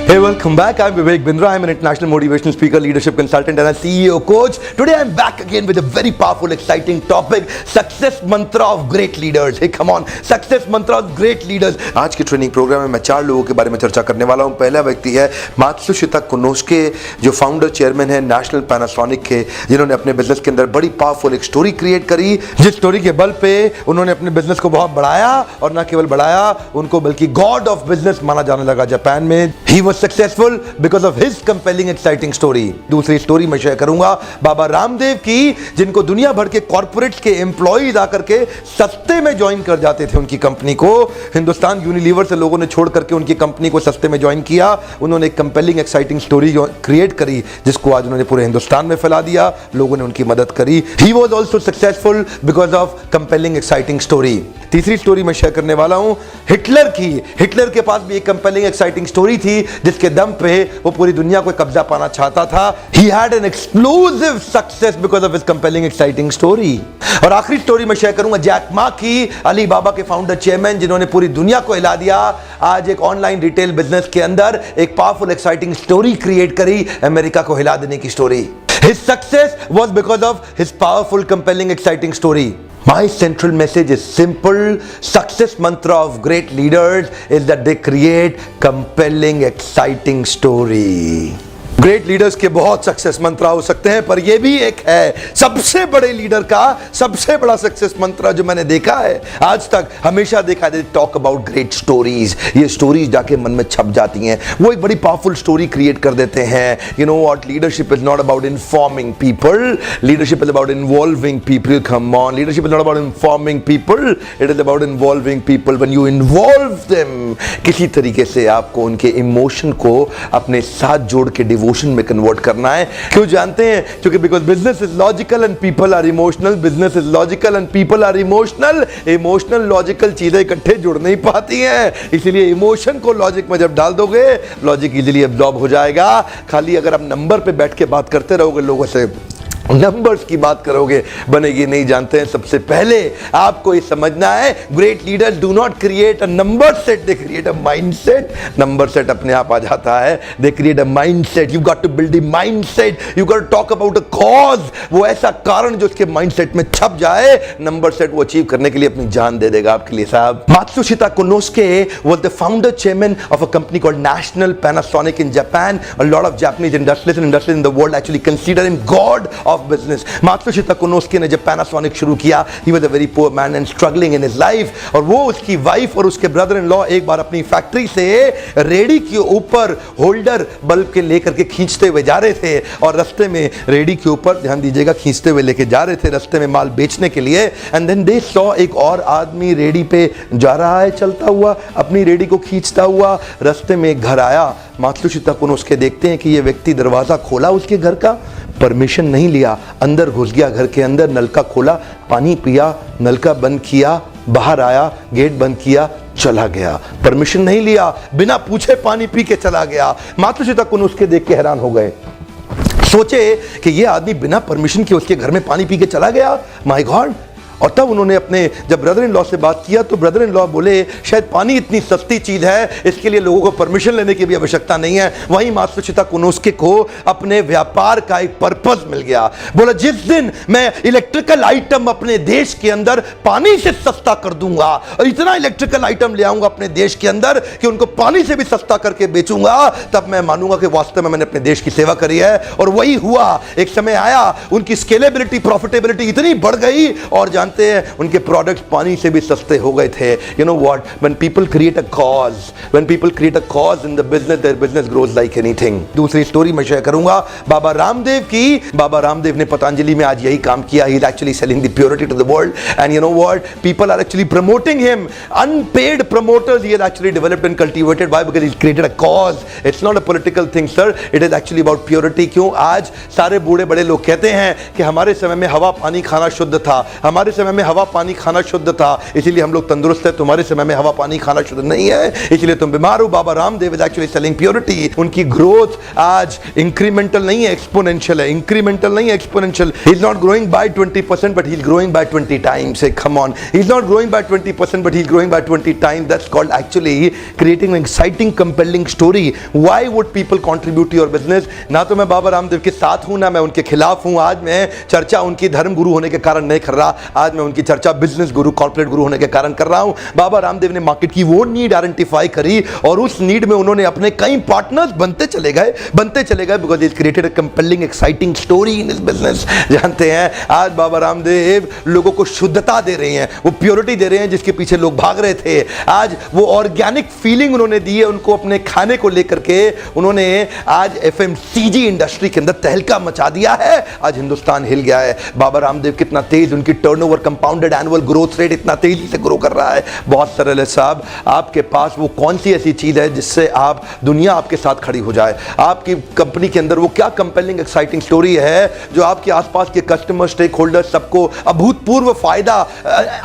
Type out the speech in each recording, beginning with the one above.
Hey, welcome back. I'm Vivek Bindra. I'm an international motivational speaker, leadership consultant, and a CEO coach. Today, I'm back again with a very powerful, exciting topic: success mantra of great leaders. Hey, come on, success mantra of great leaders. आज के training programme में मैं 4 लोगों के बारे में चर्चा करने वाला हूं। पहला व्यक्ति है मात्सुशिता कोनोस्के, जो फाउंडर चेयरमैन है नेशनल पैनासोनिक के, जिन्होंने अपने बिजनेस के अंदर बड़ी पावरफुल एक स्टोरी क्रिएट करी, जिस स्टोरी के बल पे उन्होंने अपने बिजनेस को बहुत बढ़ाया, और ना केवल बढ़ाया उनको, बल्कि गॉड ऑफ बिजनेस माना जाने लगा जापान में। He was successful because of his compelling exciting story. दूसरी स्टोरी मैं शेयर करूंगा बाबा रामदेव की, जिनको दुनिया भर के कॉर्पोरेट्स के एम्प्लॉइज आकर के सस्ते में ज्वाइन कर जाते थे उनकी कंपनी को। हिंदुस्तान यूनिलीवर से लोगों ने छोड़ करके उनकी कंपनी को सस्ते में ज्वाइन किया। उन्होंने एक कंपेलिंग एक्साइटिंग स्टोरी क्रिएट करी, जिसको आज उन्होंने पूरे हिंदुस्तान में फैला दिया। लोगों ने उनकी मदद करी। He was also successful because of compelling exciting story. तीसरी स्टोरी मैं शेयर करने वाला हूं हिटलर की। हिटलर के पास भी एक कंपेलिंग एक्साइटिंग स्टोरी थी, जिसके दम पे वो पूरी दुनिया को कब्जा पाना चाहता था। He had an explosive success because of his compelling exciting story। और आखिरी स्टोरी मैं शेयर करूंगा जैक मा की, अली बाबा के फाउंडर चेयरमैन, जिन्होंने पूरी दुनिया को हिला दिया। आज एक ऑनलाइन रिटेल बिजनेस के अंदर एक पावरफुल एक्साइटिंग स्टोरी क्रिएट करी, अमेरिका को हिला देने की story. His success was because of his powerful, compelling, exciting story। My central message is simple. Success mantra of great leaders is that they create compelling, exciting story। Great leaders के बहुत success मंत्रा हो सकते हैं, पर यह भी एक है सबसे बड़े लीडर का सबसे बड़ा सक्सेस मंत्रा जो मैंने देखा है आज तक, हमेशा देखा है, टॉक अबाउट ग्रेट स्टोरीज। ये स्टोरीज जाके मन में छप जाती हैं, वो एक बड़ी पावरफुल स्टोरी क्रिएट कर देते हैं। You know what, leadership is not about informing people, leadership is about involving people. Come on, leadership is not about informing people, it is about involving people. When you involve them, किसी तरीके से आपको उनके emotion को अपने साथ जोड़ के डिवोशन में कन्वर्ट करना है। क्यों जानते हैं? क्योंकि because business is logical and people are emotional. Business is logical and people are emotional. Emotional logical चीजें इकट्ठे जुड़ नहीं पाती हैं, इसीलिए इमोशन को लॉजिक में जब डाल दोगे, लॉजिक इजीली एब्जॉर्ब हो जाएगा। खाली अगर आप नंबर पे बैठ के बात करते रहोगे, लोगों से नंबर्स की बात करोगे, बनेगी नहीं। जानते हैं, सबसे पहले आपको ये समझना है, great leaders do not create a number set, they create a mindset. Number set अपने आप आ जाता है, they create a mindset. You got to build a mindset, you got to talk about a cause, वो ऐसा कारण जो उसके माइंडसेट में छप जाए। नंबर सेट वो अचीव करने के लिए अपनी जान दे देगा आपके लिए साहब। Matsushita Konosuke was the founder chairman of a company called National Panasonic in Japan। A lot of Japanese industrialists in the world actually consider him God of business. Matsushita Konosuke ने जब पैनासोनिक शुरू किया, he was a very poor man and struggling in his life, और वो, उसकी wife और उसके brother in law एक बार अपनी फैक्ट्री से रेडी के ऊपर होल्डर बल्ब के लेकर के खींचते हुए जा रहे थे, और रास्ते में रेडी के ऊपर, ध्यान दीजिएगा, खींचते हुए लेके जा रहे थे रास्ते में माल बेचने के लिए। एंड देन दे सॉ एक और आदमी रेडी पे जा रहा है, चलता हुआ, अपनी रेडी को खींचता हुआ। रास्ते में एक घर आया, मात्सुशिता कोनोस्के देखते हैं कि ये व्यक्ति दरवाजा खोला उसके घर का, परमिशन नहीं लिया, अंदर घुस गया घर के अंदर, नलका खोला, पानी पिया, नलका बंद किया, बाहर आया, गेट बंद किया, चला गया। परमिशन नहीं लिया, बिना पूछे पानी पी के चला गया। मात्सुशिता कोनोस्के देख के हैरान हो गए, सोचे कि ये आदमी बिना परमिशन के उसके घर में पानी पी के चला गया, माय गॉड। और तब उन्होंने अपने जब ब्रदर इन लॉ से बात किया, तो ब्रदर इन लॉ बोले, शायद पानी इतनी सस्ती चीज है, इसके लिए लोगों को परमिशन लेने की भी आवश्यकता नहीं है। वहीं मात्सुशिता कोनोस्के को अपने व्यापार का एक पर्पस मिल गया। बोला, जिस दिन मैं इलेक्ट्रिकल आइटम अपने देश के अंदर पानी से सस्ता कर दूंगा, और इतना इलेक्ट्रिकल आइटम ले आऊंगा अपने देश के अंदर कि उनको पानी से भी सस्ता करके बेचूंगा, तब मैं मानूंगा कि वास्तव में मैंने अपने देश की सेवा करी है। और वही हुआ। एक समय आया, उनकी स्केलेबिलिटी, प्रॉफिटेबिलिटी इतनी बढ़ गई, और उनके प्रोडक्ट्स पानी से भी सस्ते हो गए थे। You know what, when people create a cause, when people create a cause in the business, their business grows like anything. दूसरी स्टोरी मैं शेयर करूंगा बाबा रामदेव की। बाबा रामदेव ने पतंजलि में आज यही काम किया। He is actually selling the purity to the world, and you know what, people are actually promoting him, unpaid promoters he has actually developed and cultivated। Why? Because he's created a cause। It's not a political thing, sir, it is actually about purity। क्यों? आज सारे बूढ़े बड़े लोग कहते हैं कि हमारे समय में हवा पानी खाना शुद्ध था, हमारे समय में हवा पानी खाना शुद्ध था, इसीलिए हम लोग तंदुरुस्त है। तुम्हारे समय में हवा पानी खाना शुद्ध नहीं है, इसलिए तुम बीमार हो। Baba Ramdev is actually selling purity. उनकी ग्रोथ आज इंक्रीमेंटल नहीं है, एक्सपोनेंशियल है। इंक्रीमेंटल नहीं है, exponential. He is not growing by 20%, but he is growing by 20 times. Come on, he's not growing by 20%, but he's growing by 20 times. That's called actually creating an exciting, compelling story. Why would people contribute to your business? ना तो मैं बाबा रामदेव के साथ हूं, ना मैं उनके खिलाफ हूं। आज मैं चर्चा उनकी धर्म गुरु होने के कारण नहीं कर रहा, आज मैं उनकी चर्चा बिजनेस गुरु, कॉर्पोरेट गुरु होने के कारण कर रहा हूं। बाबा रामदेव ने मार्केट की वो नीड आइडेंटिफाई करी और उस नीड में उन्होंने अपने कई पार्टनर्स बनते चले गए because it created a compelling exciting story in his business. जानते हैं आज बाबा रामदेव लोगों को शुद्धता दे रहे हैं, वो प्योरिटी दे रहे हैं जिसके पीछे लोग भाग रहे थे। आज वो ऑर्गेनिक फीलिंग उन्होंने दी है उनको अपने खाने को लेकर के। उन्होंने आज एफएमसीजी इंडस्ट्री के अंदर तहलका मचा दिया है। आज हिंदुस्तान हिल गया है। बाबा रामदेव कितना तेज, उनकी turnover compounded annual growth rate इतना तेजी से ग्रो कर रहा है। बहुत सरल है साहब, आपके पास वो कौन सी ऐसी चीज है जिससे आप दुनिया आपके साथ खड़ी हो जाए? आपकी कंपनी के अंदर वो क्या कंपेलिंग एक्साइटिंग स्टोरी है जो आपके आसपास के कस्टमर, स्टेक होल्डर सबको अभूतपूर्व फायदा,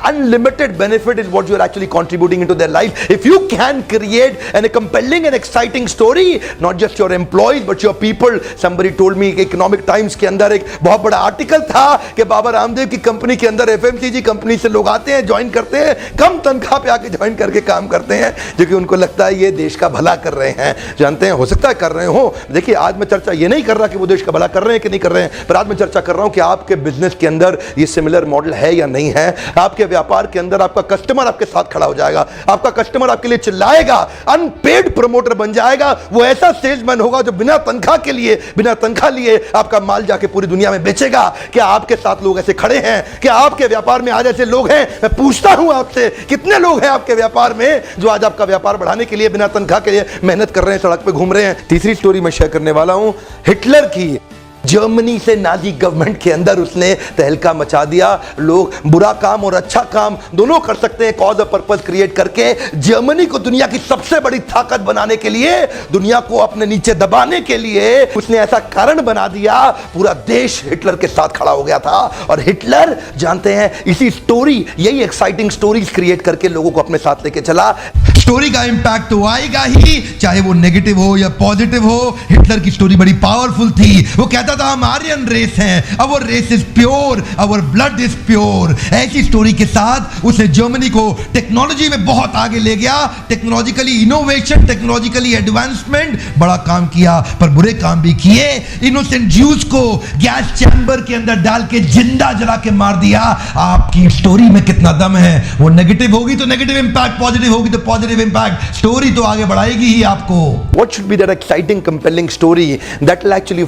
unlimited benefit is what you are actually contributing into their life. If you can create a compelling and exciting story, not just your employees but your people. Somebody told me economic times के अंदर एक बहुत बड़ा article था कि बाबा रामदेव की company के अंदर एफएमसीजी कंपनी से लोग आते हैं, ज्वाइन करते हैं, कम तनख्वाह पे आके ज्वाइन करके काम करते हैं, जो कि उनको लगता है ये देश का भला कर रहे हैं। जानते हैं, हो सकता है कर रहे हो। देखिए, आज मैं चर्चा ये नहीं कर रहा कि वो देश का भला कर रहे हैं कि नहीं कर रहे हैं, पर आज मैं चर्चा कर रहा हूं कि आपके बिजनेस के अंदर ये सिमिलर मॉडल है या नहीं है। आपके व्यापार के अंदर आपका कस्टमर आपके साथ खड़ा हो जाएगा, आपका कस्टमर आपके लिए चिल्लाएगा, अनपेड प्रमोटर बन जाएगा। वो ऐसा सेल्समैन होगा जो बिना तनख्वाह के लिए, बिना तनख्वाह लिए आपका माल जाके पूरी दुनिया में बेचेगा। क्या आपके साथ लोग ऐसे खड़े हैं? क्या आपके व्यापार में आज ऐसे लोग हैं? मैं पूछता हूं आपसे, कितने लोग हैं आपके व्यापार में जो आज आपका व्यापार बढ़ाने के लिए बिना तनख्वाह के लिए मेहनत कर रहे हैं, सड़क पे घूम रहे हैं? तीसरी स्टोरी मैं शेयर करने वाला हूं हिटलर की। जर्मनी से नाजी गवर्नमेंट के अंदर उसने तहलका मचा दिया। लोग बुरा काम और अच्छा काम दोनों कर सकते हैं कॉज और पर्पस क्रिएट करके। जर्मनी को दुनिया की सबसे बड़ी ताकत बनाने के लिए, दुनिया को अपने नीचे दबाने के लिए उसने ऐसा कारण बना दिया, पूरा देश हिटलर के साथ खड़ा हो गया था। और हिटलर, जानते हैं, इसी स्टोरी, यही एक्साइटिंग स्टोरीज क्रिएट करके लोगों को अपने साथ लेके चला। स्टोरी का इंपैक्ट तो आएगा ही, चाहे वो नेगेटिव हो या पॉजिटिव हो। हिटलर की स्टोरी बड़ी पावरफुल थी। वो कहता था हम आर्यन रेस हैं, our race is pure, our blood is pure. ऐसी स्टोरी के साथ उसने जर्मनी को टेक्नोलॉजी में बहुत आगे ले गया। टेक्नोलॉजिकली इनोवेशन, टेक्नोलॉजिकली एडवांसमेंट, बड़ा काम किया, पर बुरे काम भी किए। इनोसेंट ज्यूस को गैस चैम्बर के अंदर डाल के जिंदा जला के मार दिया। आपकी स्टोरी में कितना दम है? वो नेगेटिव होगी तो नेगेटिव इंपैक्ट, पॉजिटिव होगी तो पॉजिटिव impact. स्टोरी तो आगे बढ़ाएगी ही आपको। What should be that exciting, compelling story that will actually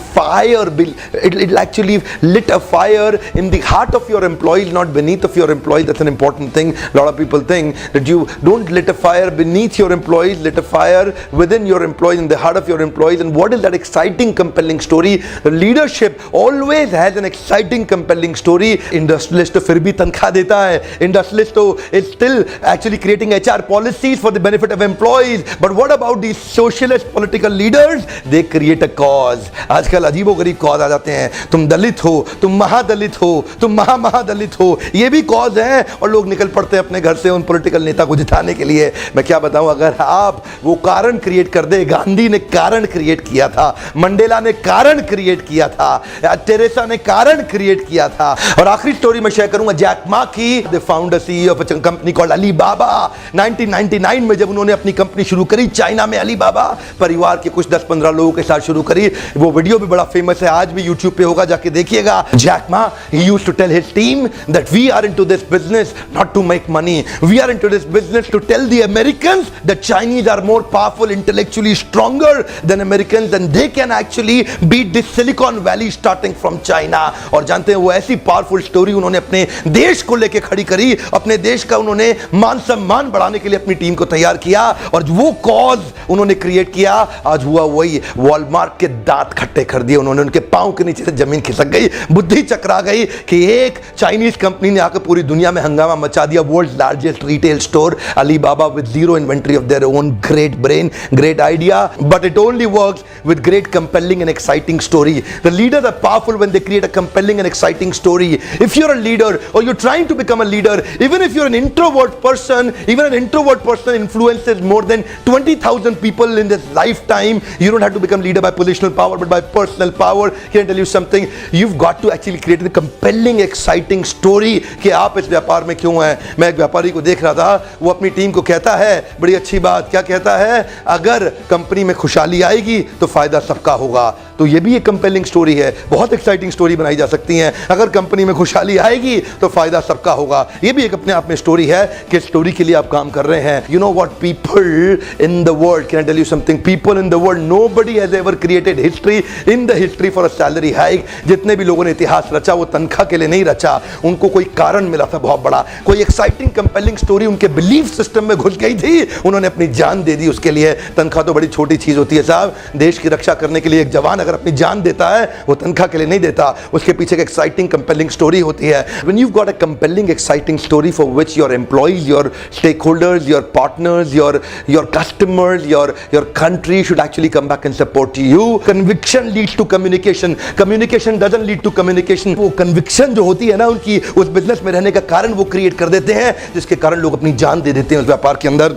it'll actually lit a fire in the heart of your employees, not beneath of your employees. That's an important thing. A lot of people think that you don't lit a fire beneath your employees, lit a fire within your employees, in the heart of your employees. And what is that exciting, compelling story? The leadership always has an exciting, compelling story. Industrialist तो फिर भी तनख्वाह देता है, industrialist तो is still actually creating HR policies for the benefit of employees. But what about these socialist political leaders? They create a cause. आजकल अजीबोगरीब cause आ जाते हैं। तुम दलित हो, तुम महादलित हो, तुम महादलित हो, ये भी कॉज है, और लोग निकल पड़ते हैं अपने घर से उन पॉलिटिकल नेता को जिताने के लिए। मैं क्या बताऊं, अगर आप वो कारण क्रिएट कर दे, गांधी ने कारण क्रिएट किया था, मंडेला ने कारण क्रिएट किया था, टेरेसा ने कारण क्रिएट किया था। और आखिरी स्टोरी मैं शेयर करूंगा जैक मा की। The founder CEO of a company called Alibaba. 1999 में जब उन्होंने अपनी कंपनी शुरू करी चाइना में, अलीबाबा परिवार के कुछ 10-15 लोगों के साथ शुरू करी। वो वीडियो भी बड़ा फेमस है, आज भी यूट्यूब पे होगा, जाके देखिएगा। Jack Ma, he used to tell his team that we are into this business not to make money, we are into this business to tell the Americans that Chinese are more powerful, intellectually stronger than Americans, and they can actually beat this Silicon Valley starting from China। और जानते हैं, वो ऐसी powerful story उन्होंने अपने देश को लेके खड़ी करी, अपने देश का उन्होंने मान सम्मान बढ़ाने के लिए अपनी टीम को तैयार किया और वो कॉज उन्होंने क्रिएट किया, आज हुआ वही, वॉलमार्ट के दांत खट्टे कर दिए उन्होंने, उनके पांव के नीचे से जमीन खिसक गई, बुद्धि चकरा गई कि एक चाइनीज कंपनी ने आकर पूरी दुनिया में हंगामा मचा दिया। World largest retail store Alibaba with zero inventory of their own, great brain, great idea, but it only works with great compelling and exciting story. The leaders are powerful when they create a compelling and exciting story. If you're a leader or you're trying to become a leader, even if you're an introvert person, even an introvert person influences more than 20,000 people in this lifetime. You don't have to become leader by positional power, but by personal power. Can I tell you something? You've got to actually create a compelling, exciting story कि आप इस व्यापार में क्यों हैं। मैं एक व्यापारी को देख रहा था, वो अपनी टीम को कहता है, बड़ी अच्छी बात, क्या कहता है, अगर कंपनी में खुशहाली आएगी तो फायदा सबका होगा। तो ये भी एक कंपेलिंग स्टोरी है, बहुत एक्साइटिंग स्टोरी बनाई जा सकती है। अगर कंपनी में खुशहाली आएगी तो फायदा सबका होगा, ये भी एक अपने आप में स्टोरी है कि स्टोरी के लिए आप काम कर रहे हैं। You know what, people in the world, can I tell you something, people in the world, nobody has ever created history in the history for a salary hike. जितने भी लोगों ने इतिहास रचा वो तनख्वाह के लिए नहीं रचा, उनको कोई कारण मिला था बहुत बड़ा, कोई एक्साइटिंग कंपेलिंग स्टोरी उनके बिलीफ सिस्टम में घुस गई थी, उन्होंने अपनी जान दे दी उसके लिए। तनख्वाह तो बड़ी छोटी चीज होती है साहब, देश की रक्षा करने के लिए एक जवान अगर अपनी जान देता है वो तनख्वाह के लिए नहीं देता, उसके पीछे एक एक्साइटिंग कंपेलिंग स्टोरी होती है। When you've got a compelling, exciting story for which your employees, your stakeholders, your partners, your customers, your country should actually come back and support you. Conviction leads to communication. Communication doesn't lead to communication. वो conviction जो होती है ना उनकी, उस business में रहने का कारण वो क्रिएट कर देते हैं, जिसके कारण लोग अपनी जान दे देते हैं उस व्यापार के अंदर।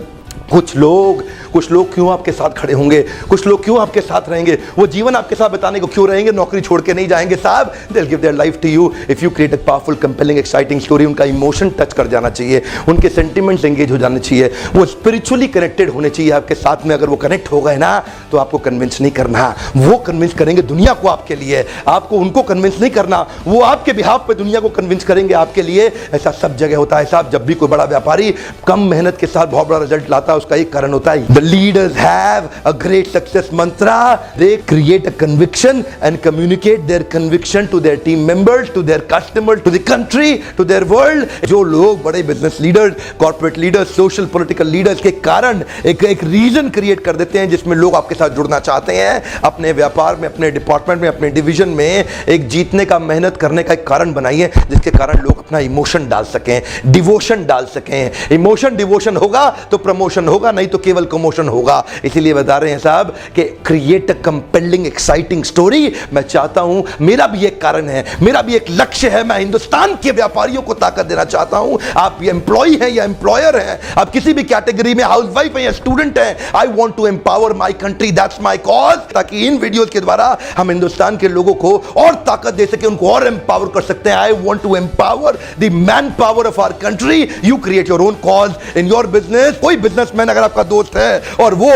कुछ लोग क्यों आपके साथ खड़े होंगे, कुछ लोग क्यों आपके साथ रहेंगे, वो जीवन आपके साथ बिताने को क्यों रहेंगे, नौकरी छोड़ के नहीं जाएंगे साहब। They'll give their life to you if you create a powerful, compelling, exciting story. उनका इमोशन टच कर जाना चाहिए, उनके सेंटिमेंट्स एंगेज हो जाने चाहिए, वो स्पिरिचुअली कनेक्टेड होने चाहिए आपके साथ में। अगर वो कनेक्ट हो गए ना तो आपको कन्विंस नहीं करना, वो कन्विंस करेंगे दुनिया को आपके लिए, आपको उनको कन्विंस नहीं करना, वो आपके बिहाफ पे दुनिया को कन्विंस करेंगे आपके लिए। ऐसा सब जगह होता है साहब। जब भी कोई बड़ा व्यापारी कम मेहनत के साथ बहुत बड़ा रिजल्ट लाता है उसका एक कारण होता है, the leaders have a great success mantra. They create a conviction and communicate their conviction to their team members, to their customers, to the country, to their world. जो लोग बड़े business leaders, corporate leaders, social political leaders के कारण एक reason create कर देते हैं जिसमें लोग आपके साथ जुड़ना चाहते हैं, अपने व्यापार में, अपने डिपार्टमेंट में, अपने डिवीजन में एक जीतने का, मेहनत करने का एक कारण बनाइए, जिसके कारण लोग अपना इमोशन डाल सकें, डिवोशन डाल सकें। इमोशन डिवोशन होगा तो प्रमोशन होगा, नहीं तो केवल कमोशन होगा। इसीलिए बता रहे हैं साहब कि create a compelling, exciting story. मैं चाहता हूं, मेरा भी एक कारण है, मेरा भी एक लक्ष्य है, मैं हिंदुस्तान के व्यापारियों को ताकत देना चाहता हूं। आप एम्प्लॉय हैं या एम्प्लॉयर हैं, आप किसी भी कैटेगरी में, हाउसवाइफ हैं या स्टूडेंट हैं, I want to empower my country, that's my cause. ताकि इन वीडियोस के द्वारा हम हिंदुस्तान के लोगों को और ताकत दे सके, उनको और एम्पावर कर सकते हैं। I want to empower the manpower of our country. You create your own cause in your business. कोई बिजनेसमैन अगर आपका दोस्त है और वो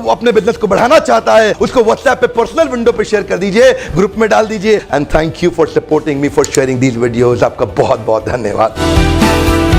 अपने बिजनेस को बढ़ाना चाहता है, उसको व्हाट्सएप पे पर्सनल विंडो पे शेयर कर दीजिए, ग्रुप में डाल दीजिए। And thank you for supporting me, for sharing these videos. आपका बहुत बहुत धन्यवाद।